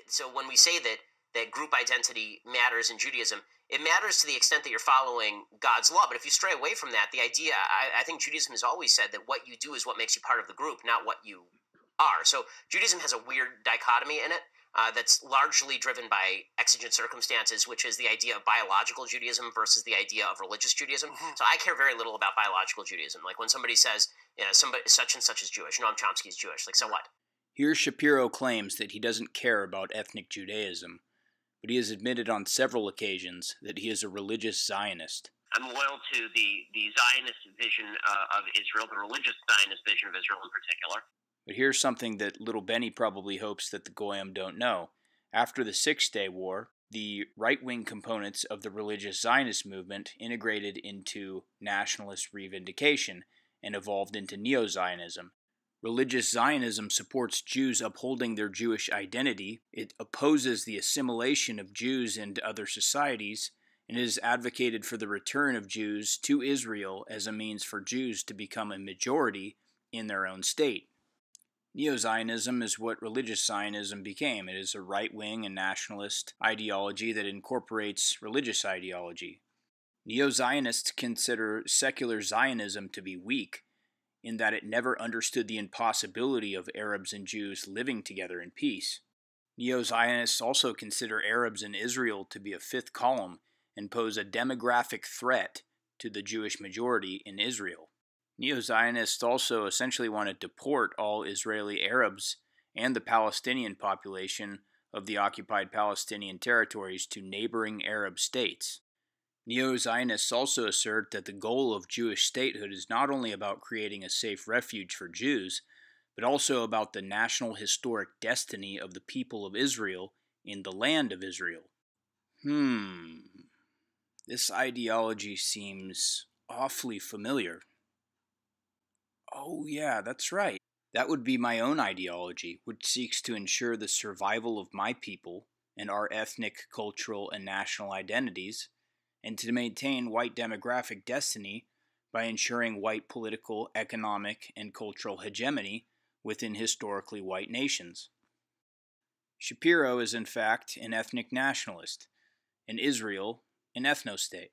So when we say that group identity matters in Judaism, it matters to the extent that you're following God's law. But if you stray away from that, the idea, I think Judaism has always said that what you do is what makes you part of the group, not what you are. So Judaism has a weird dichotomy in it that's largely driven by exigent circumstances, which is the idea of biological Judaism versus the idea of religious Judaism. Mm-hmm. So I care very little about biological Judaism. Like when somebody says, somebody such and such is Jewish, Noam Chomsky is Jewish, like so what? Here Shapiro claims that he doesn't care about ethnic Judaism, but he has admitted on several occasions that he is a religious Zionist. I'm loyal to the Zionist vision of Israel, the religious Zionist vision of Israel in particular. But here's something that little Benny probably hopes that the Goyim don't know. After the Six-Day War, the right-wing components of the religious Zionist movement integrated into nationalist reivindication and evolved into neo-Zionism. Religious Zionism supports Jews upholding their Jewish identity. It opposes the assimilation of Jews into other societies, and it has advocated for the return of Jews to Israel as a means for Jews to become a majority in their own state. Neo-Zionism is what religious Zionism became. It is a right-wing and nationalist ideology that incorporates religious ideology. Neo-Zionists consider secular Zionism to be weak, in that it never understood the impossibility of Arabs and Jews living together in peace. Neo-Zionists also consider Arabs in Israel to be a fifth column and pose a demographic threat to the Jewish majority in Israel. Neo-Zionists also essentially want to deport all Israeli Arabs and the Palestinian population of the occupied Palestinian territories to neighboring Arab states. Neo-Zionists also assert that the goal of Jewish statehood is not only about creating a safe refuge for Jews, but also about the national historic destiny of the people of Israel in the land of Israel. This ideology seems awfully familiar. Oh yeah, that's right. That would be my own ideology, which seeks to ensure the survival of my people and our ethnic, cultural, and national identities, and to maintain white demographic destiny by ensuring white political, economic, and cultural hegemony within historically white nations. Shapiro is in fact an ethnic nationalist, and Israel an ethnostate.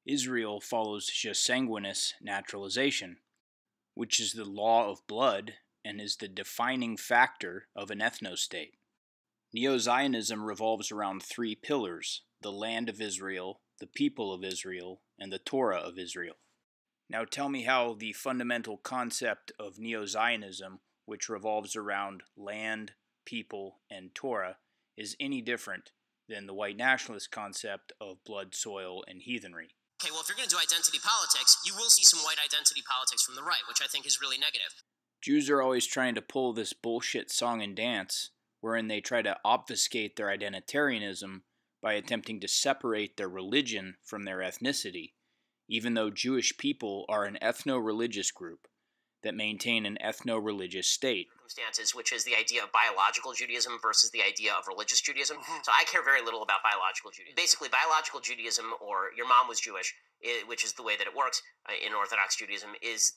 Israel follows consanguineous naturalization, which is the law of blood and is the defining factor of an ethnostate. Neo-Zionism revolves around three pillars: the land of Israel, the people of Israel, and the Torah of Israel. Now tell me how the fundamental concept of Neo-Zionism, which revolves around land, people, and Torah, is any different than the white nationalist concept of blood, soil, and heathenry. Okay, well, if you're going to do identity politics, you will see some white identity politics from the right, which I think is really negative. Jews are always trying to pull this bullshit song and dance, wherein they try to obfuscate their identitarianism by attempting to separate their religion from their ethnicity, even though Jewish people are an ethno-religious group that maintain an ethno-religious state. Circumstances, which is the idea of biological Judaism versus the idea of religious Judaism. So I care very little about biological Judaism. Basically, biological Judaism, or your mom was Jewish, which is the way that it works in Orthodox Judaism, is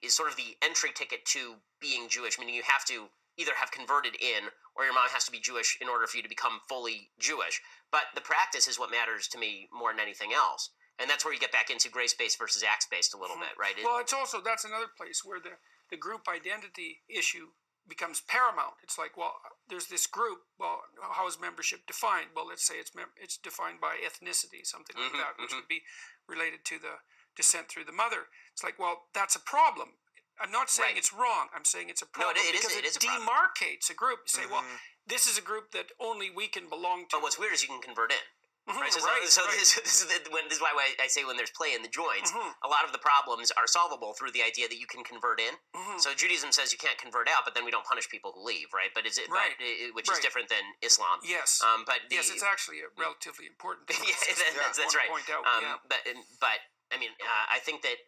sort of the entry ticket to being Jewish, meaning you have to either have converted in, or your mom has to be Jewish in order for you to become fully Jewish. But the practice is what matters to me more than anything else. And that's where you get back into grace-based versus acts-based a little bit, right? Well, it's also, that's another place where the group identity issue becomes paramount. It's like, well, there's this group, well, how is membership defined? Well, let's say it's defined by ethnicity, something like that, which would be related to the descent through the mother. It's like, well, that's a problem. I'm not saying it's wrong. I'm saying it's a problem because it demarcates a group. You say, well, this is a group that only we can belong to. But what's weird is you can convert in. Right? So this is why I say when there's play in the joints, a lot of the problems are solvable through the idea that you can convert in. So Judaism says you can't convert out, but then we don't punish people who leave, right? But is it which is different than Islam? Yes. Yes, it's actually a relatively important thing. That's right. Point out, but I mean, I think that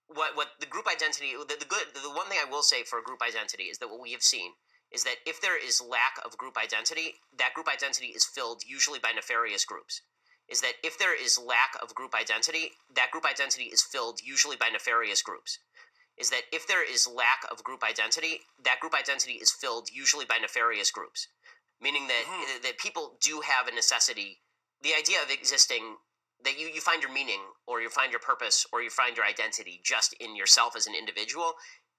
what the group identity, the one thing I will say for group identity is that what we have seen is that if there is lack of group identity, that group identity is filled usually by nefarious groups. Is that if there is lack of group identity, that group identity is filled usually by nefarious groups. Is that if there is lack of group identity, that group identity is filled usually by nefarious groups. meaning that that people do have a necessity. The idea of existing, that you find your meaning, or you find your purpose, or you find your identity just in yourself as an individual,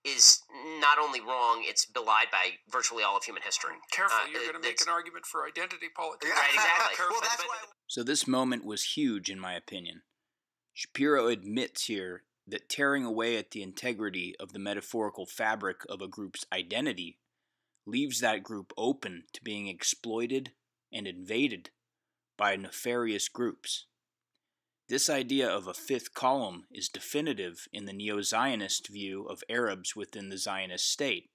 is not only wrong, it's belied by virtually all of human history. Careful, you're going to make an argument for identity politics. Right, exactly. Careful. Well, that's why. So this moment was huge, in my opinion. Shapiro admits here that tearing away at the integrity of the metaphorical fabric of a group's identity leaves that group open to being exploited and invaded by nefarious groups. This idea of a fifth column is definitive in the neo-Zionist view of Arabs within the Zionist state,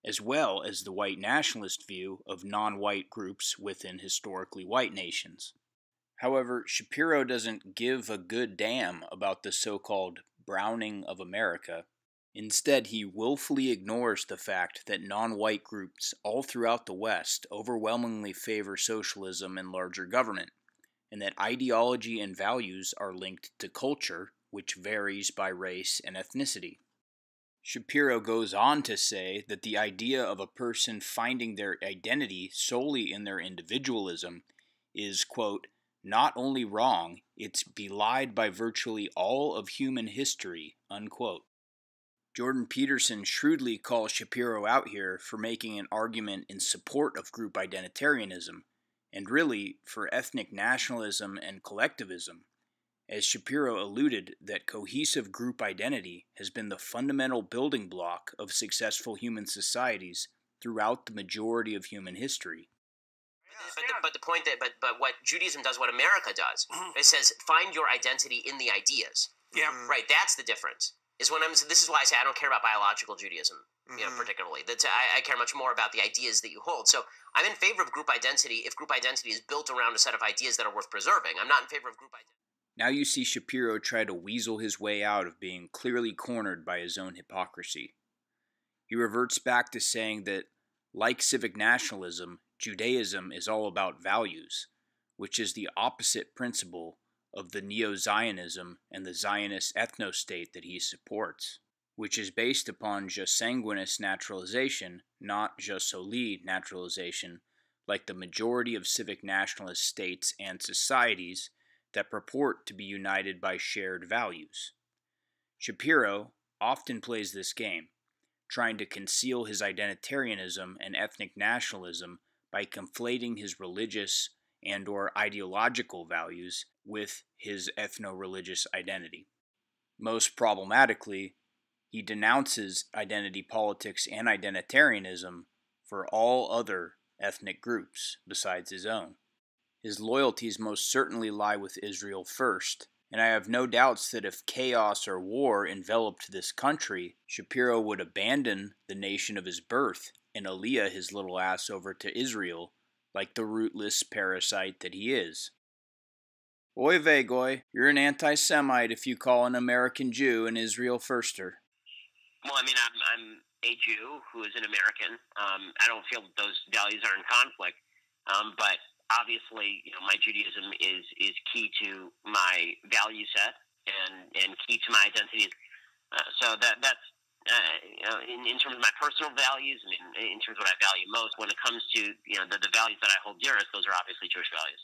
as well as the white nationalist view of non-white groups within historically white nations. However, Shapiro doesn't give a good damn about the so-called Browning of America. Instead, he willfully ignores the fact that non-white groups all throughout the West overwhelmingly favor socialism and larger government, and that ideology and values are linked to culture, which varies by race and ethnicity. Shapiro goes on to say that the idea of a person finding their identity solely in their individualism is, quote, not only wrong, it's belied by virtually all of human history, unquote. Jordan Peterson shrewdly calls Shapiro out here for making an argument in support of group identitarianism, and really for ethnic nationalism and collectivism, as Shapiro alluded that cohesive group identity has been the fundamental building block of successful human societies throughout the majority of human history. But the point that but what Judaism does, what America does, it says find your identity in the ideas. Yeah. Right. That's the difference. Is when this is why I say I don't care about biological Judaism, particularly. I care much more about the ideas that you hold. So I'm in favor of group identity if group identity is built around a set of ideas that are worth preserving. I'm not in favor of group identity. Now you see Shapiro try to weasel his way out of being clearly cornered by his own hypocrisy. He reverts back to saying that, like civic nationalism, Judaism is all about values, which is the opposite principle of the neo-Zionism and the Zionist ethno-state that he supports, which is based upon just sanguinis naturalization, not just soli naturalization, like the majority of civic nationalist states and societies that purport to be united by shared values. Shapiro often plays this game, trying to conceal his identitarianism and ethnic nationalism by conflating his religious and/or ideological values with his ethno-religious identity. Most problematically, he denounces identity politics and identitarianism for all other ethnic groups besides his own. His loyalties most certainly lie with Israel first, and I have no doubts that if chaos or war enveloped this country, Shapiro would abandon the nation of his birth and aliyah his little ass over to Israel like the rootless parasite that he is. Oy vey, goy, you're an anti-Semite if you call an American Jew an Israel firster. Well, I mean, I'm a Jew who is an American. I don't feel that those values are in conflict, but obviously, my Judaism is key to my value set and key to my identity. So that's in terms of my personal values and in terms of what I value most when it comes to the values that I hold dearest. Those are obviously Jewish values.